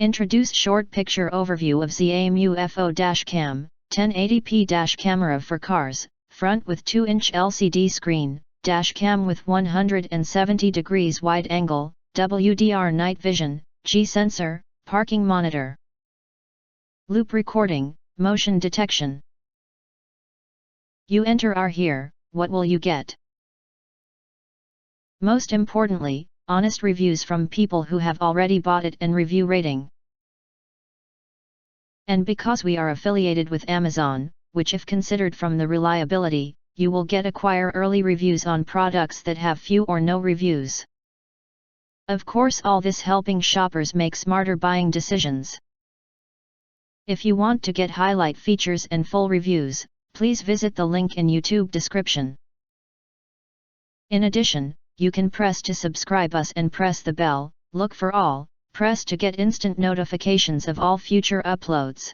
Introduce short picture overview of Zamufo Dashcam, 1080p dash camera for cars, front with 2-inch LCD screen, dashcam with 170 degrees wide angle, WDR night vision, G sensor, parking monitor. Loop recording, motion detection. You enter R here, what will you get? Most importantly, honest reviews from people who have already bought it and review rating. And because we are affiliated with Amazon, which if considered from the reliability, you will get acquire early reviews on products that have few or no reviews. Of course, all this helping shoppers make smarter buying decisions. If you want to get highlight features and full reviews, please visit the link in YouTube description. In addition, you can press to subscribe us and press the bell, look for all, press to get instant notifications of all future uploads.